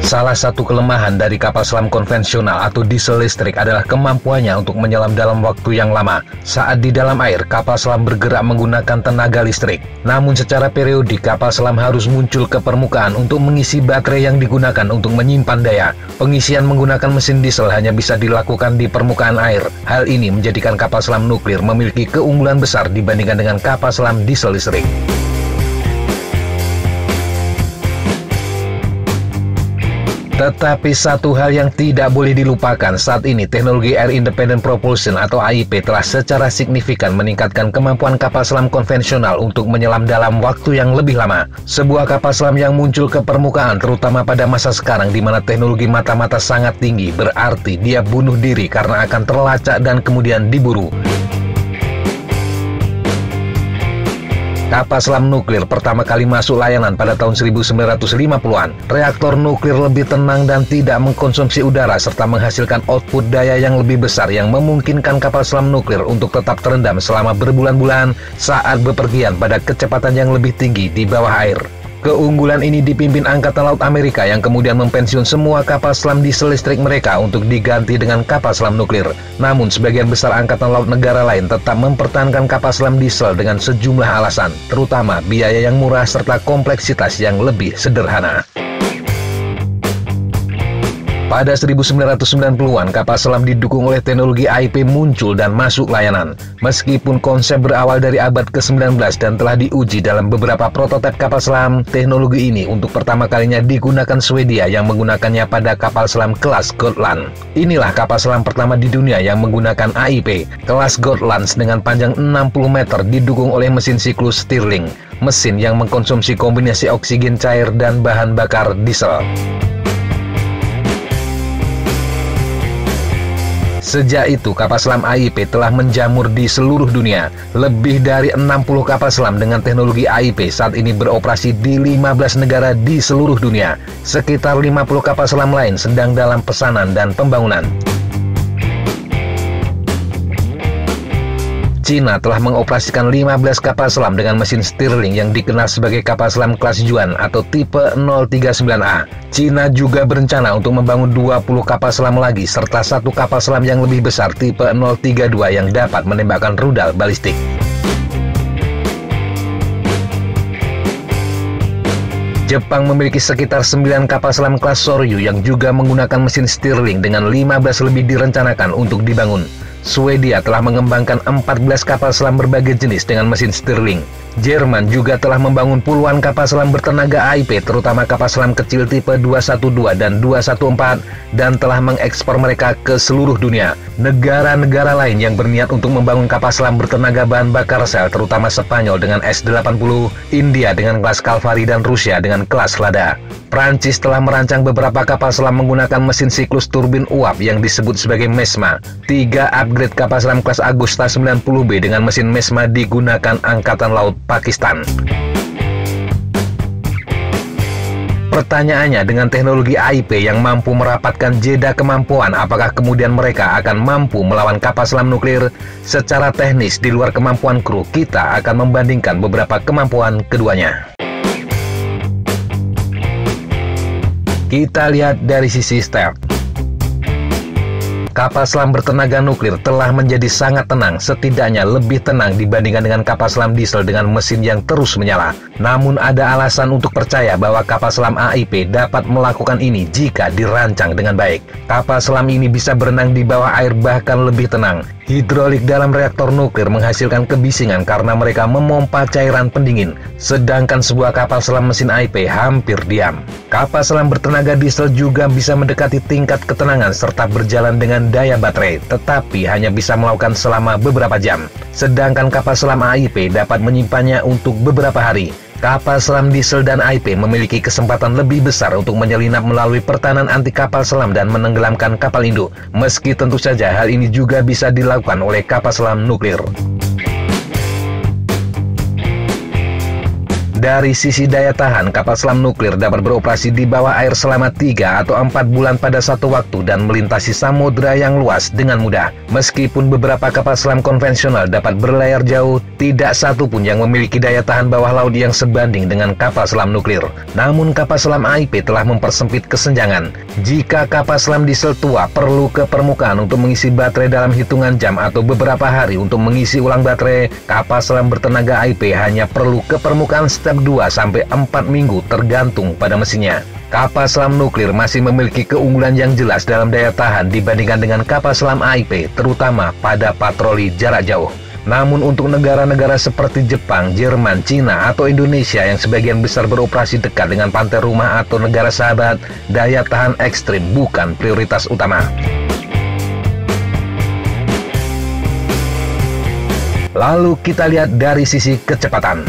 Salah satu kelemahan dari kapal selam konvensional atau diesel listrik adalah kemampuannya untuk menyelam dalam waktu yang lama. Saat di dalam air, kapal selam bergerak menggunakan tenaga listrik. Namun secara periodik, kapal selam harus muncul ke permukaan untuk mengisi baterai yang digunakan untuk menyimpan daya. Pengisian menggunakan mesin diesel hanya bisa dilakukan di permukaan air. Hal ini menjadikan kapal selam nuklir memiliki keunggulan besar dibandingkan dengan kapal selam diesel listrik. Tetapi satu hal yang tidak boleh dilupakan, saat ini teknologi Air Independent Propulsion atau AIP telah secara signifikan meningkatkan kemampuan kapal selam konvensional untuk menyelam dalam waktu yang lebih lama. Sebuah kapal selam yang muncul ke permukaan, terutama pada masa sekarang di mana teknologi mata-mata sangat tinggi, berarti dia bunuh diri karena akan terlacak dan kemudian diburu. Kapal selam nuklir pertama kali masuk layanan pada tahun 1950-an. Reaktor nuklir lebih tenang dan tidak mengkonsumsi udara serta menghasilkan output daya yang lebih besar yang memungkinkan kapal selam nuklir untuk tetap terendam selama berbulan-bulan saat bepergian pada kecepatan yang lebih tinggi di bawah air. Keunggulan ini dipimpin Angkatan Laut Amerika yang kemudian mempensiun semua kapal selam diesel listrik mereka untuk diganti dengan kapal selam nuklir. Namun sebagian besar Angkatan Laut negara lain tetap mempertahankan kapal selam diesel dengan sejumlah alasan, terutama biaya yang murah serta kompleksitas yang lebih sederhana. Pada 1990-an, kapal selam didukung oleh teknologi AIP muncul dan masuk layanan. Meskipun konsep berawal dari abad ke-19 dan telah diuji dalam beberapa prototipe kapal selam, teknologi ini untuk pertama kalinya digunakan Swedia yang menggunakannya pada kapal selam kelas Gotland. Inilah kapal selam pertama di dunia yang menggunakan AIP. Kelas Gotland dengan panjang 60 meter didukung oleh mesin siklus Stirling, mesin yang mengkonsumsi kombinasi oksigen cair dan bahan bakar diesel. Sejak itu, kapal selam AIP telah menjamur di seluruh dunia. Lebih dari 60 kapal selam dengan teknologi AIP saat ini beroperasi di 15 negara di seluruh dunia. Sekitar 50 kapal selam lain sedang dalam pesanan dan pembangunan. Cina telah mengoperasikan 15 kapal selam dengan mesin Stirling yang dikenal sebagai kapal selam kelas Juan atau tipe 039A. Cina juga berencana untuk membangun 20 kapal selam lagi serta satu kapal selam yang lebih besar tipe 032 yang dapat menembakkan rudal balistik. Jepang memiliki sekitar 9 kapal selam kelas Soryu yang juga menggunakan mesin Stirling dengan 15 lebih direncanakan untuk dibangun. Swedia telah mengembangkan 14 kapal selam berbagai jenis dengan mesin Stirling. Jerman juga telah membangun puluhan kapal selam bertenaga AIP, terutama kapal selam kecil tipe 212 dan 214, dan telah mengekspor mereka ke seluruh dunia. Negara-negara lain yang berniat untuk membangun kapal selam bertenaga bahan bakar sel, terutama Spanyol dengan S-80, India dengan kelas Calvary, dan Rusia dengan kelas Lada. Prancis telah merancang beberapa kapal selam menggunakan mesin siklus turbin uap yang disebut sebagai MESMA. 3 upgrade kapal selam kelas Agusta 90B dengan mesin MESMA digunakan Angkatan Laut Pakistan. Pertanyaannya, dengan teknologi AIP yang mampu merapatkan jeda kemampuan, apakah kemudian mereka akan mampu melawan kapal selam nuklir? Secara teknis, di luar kemampuan kru, kita akan membandingkan beberapa kemampuan keduanya. Kita lihat dari sisi stealth. Kapal selam bertenaga nuklir telah menjadi sangat tenang, setidaknya lebih tenang dibandingkan dengan kapal selam diesel dengan mesin yang terus menyala. Namun ada alasan untuk percaya bahwa kapal selam AIP dapat melakukan ini jika dirancang dengan baik. Kapal selam ini bisa berenang di bawah air bahkan lebih tenang. Hidrolik dalam reaktor nuklir menghasilkan kebisingan karena mereka memompa cairan pendingin, sedangkan sebuah kapal selam mesin AIP hampir diam. Kapal selam bertenaga diesel juga bisa mendekati tingkat ketenangan serta berjalan dengan daya baterai, tetapi hanya bisa melakukan selama beberapa jam. Sedangkan kapal selam AIP dapat menyimpannya untuk beberapa hari. Kapal selam diesel dan AIP memiliki kesempatan lebih besar untuk menyelinap melalui pertahanan anti kapal selam dan menenggelamkan kapal induk, meski tentu saja hal ini juga bisa dilakukan oleh kapal selam nuklir. Dari sisi daya tahan, kapal selam nuklir dapat beroperasi di bawah air selama 3 atau 4 bulan pada satu waktu dan melintasi samudera yang luas dengan mudah. Meskipun beberapa kapal selam konvensional dapat berlayar jauh, tidak satu pun yang memiliki daya tahan bawah laut yang sebanding dengan kapal selam nuklir. Namun kapal selam AIP telah mempersempit kesenjangan. Jika kapal selam diesel tua perlu ke permukaan untuk mengisi baterai dalam hitungan jam atau beberapa hari untuk mengisi ulang baterai, kapal selam bertenaga AIP hanya perlu ke permukaan setiap 2-4 minggu tergantung pada mesinnya. Kapal selam nuklir masih memiliki keunggulan yang jelas dalam daya tahan dibandingkan dengan kapal selam AIP, terutama pada patroli jarak jauh. Namun untuk negara-negara seperti Jepang, Jerman, Cina, atau Indonesia yang sebagian besar beroperasi dekat dengan pantai rumah atau negara sahabat, daya tahan ekstrim bukan prioritas utama. Lalu kita lihat dari sisi kecepatan.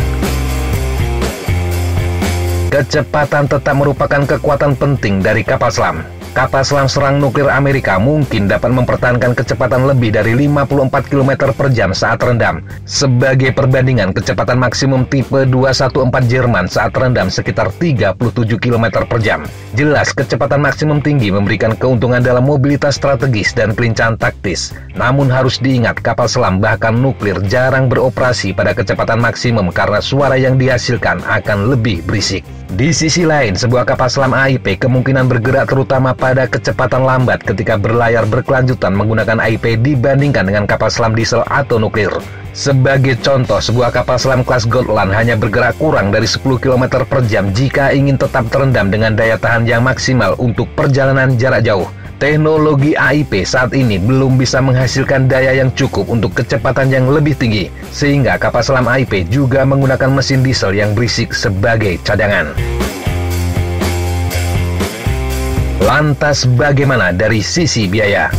Kecepatan tetap merupakan kekuatan penting dari kapal selam. Kapal selam serang nuklir Amerika mungkin dapat mempertahankan kecepatan lebih dari 54 km per jam saat terendam. Sebagai perbandingan, kecepatan maksimum tipe 214 Jerman saat terendam sekitar 37 km per jam. Jelas, kecepatan maksimum tinggi memberikan keuntungan dalam mobilitas strategis dan kelincahan taktis. Namun harus diingat, kapal selam bahkan nuklir jarang beroperasi pada kecepatan maksimum karena suara yang dihasilkan akan lebih berisik. Di sisi lain, sebuah kapal selam AIP kemungkinan bergerak terutama pada kecepatan lambat ketika berlayar berkelanjutan menggunakan AIP dibandingkan dengan kapal selam diesel atau nuklir. Sebagai contoh, sebuah kapal selam kelas Gotland hanya bergerak kurang dari 10 km per jam jika ingin tetap terendam dengan daya tahan yang maksimal untuk perjalanan jarak jauh. Teknologi AIP saat ini belum bisa menghasilkan daya yang cukup untuk kecepatan yang lebih tinggi, sehingga kapal selam AIP juga menggunakan mesin diesel yang berisik sebagai cadangan. Lantas bagaimana dari sisi biaya?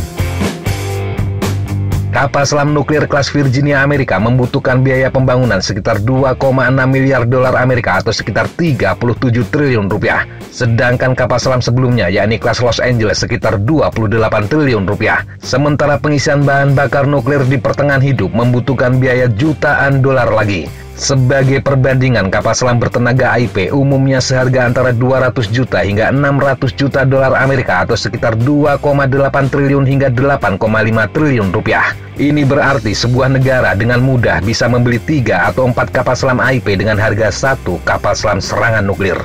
Kapal selam nuklir kelas Virginia Amerika membutuhkan biaya pembangunan sekitar 2,6 miliar dolar Amerika atau sekitar 37 triliun rupiah. Sedangkan kapal selam sebelumnya yakni kelas Los Angeles sekitar 28 triliun rupiah. Sementara pengisian bahan bakar nuklir di pertengahan hidup membutuhkan biaya jutaan dolar lagi. Sebagai perbandingan, kapal selam bertenaga AIP umumnya seharga antara 200 juta hingga 600 juta dolar Amerika atau sekitar 2,8 triliun hingga 8,5 triliun rupiah. Ini berarti sebuah negara dengan mudah bisa membeli 3 atau 4 kapal selam AIP dengan harga 1 kapal selam serangan nuklir.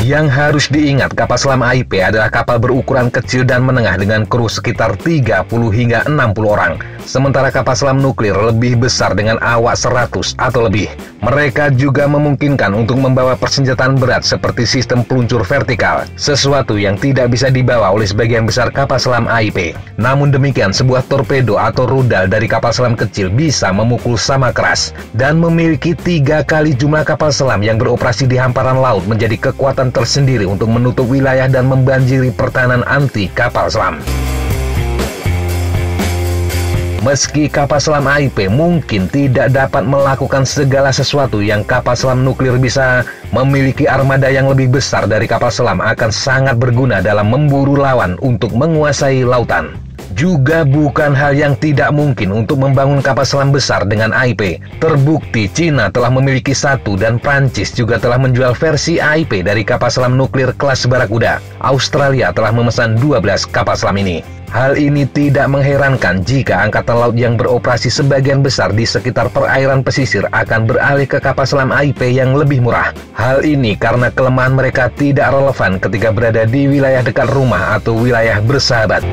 Yang harus diingat, kapal selam AIP adalah kapal berukuran kecil dan menengah dengan kru sekitar 30 hingga 60 orang. Sementara kapal selam nuklir lebih besar dengan awak 100 atau lebih. Mereka juga memungkinkan untuk membawa persenjataan berat seperti sistem peluncur vertikal, sesuatu yang tidak bisa dibawa oleh sebagian besar kapal selam AIP. Namun demikian, sebuah torpedo atau rudal dari kapal selam kecil bisa memukul sama keras, dan memiliki 3 kali jumlah kapal selam yang beroperasi di hamparan laut menjadi kekuatan tersendiri untuk menutup wilayah dan membanjiri pertahanan anti kapal selam. Meski kapal selam AIP mungkin tidak dapat melakukan segala sesuatu yang kapal selam nuklir bisa, memiliki armada yang lebih besar dari kapal selam akan sangat berguna dalam memburu lawan untuk menguasai lautan. Juga bukan hal yang tidak mungkin untuk membangun kapal selam besar dengan AIP. Terbukti Cina telah memiliki 1 dan Prancis juga telah menjual versi AIP dari kapal selam nuklir kelas Barakuda. Australia telah memesan 12 kapal selam ini. Hal ini tidak mengherankan jika Angkatan Laut yang beroperasi sebagian besar di sekitar perairan pesisir akan beralih ke kapal selam AIP yang lebih murah. Hal ini karena kelemahan mereka tidak relevan ketika berada di wilayah dekat rumah atau wilayah bersahabat.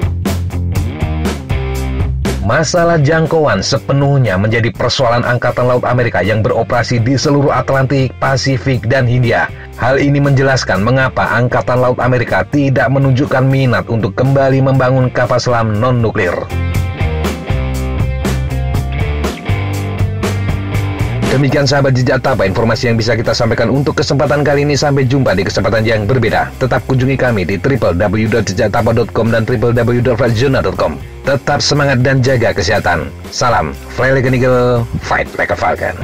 Masalah jangkauan sepenuhnya menjadi persoalan Angkatan Laut Amerika yang beroperasi di seluruh Atlantik, Pasifik, dan Hindia. Hal ini menjelaskan mengapa Angkatan Laut Amerika tidak menunjukkan minat untuk kembali membangun kapal selam non-nuklir. Demikian sahabat Jejak Tapa, informasi yang bisa kita sampaikan untuk kesempatan kali ini. Sampai jumpa di kesempatan yang berbeda. Tetap kunjungi kami di www.jejaktapa.com dan www.flightjournal.com. Tetap semangat dan jaga kesehatan. Salam, fly like an eagle, fight like a falcon.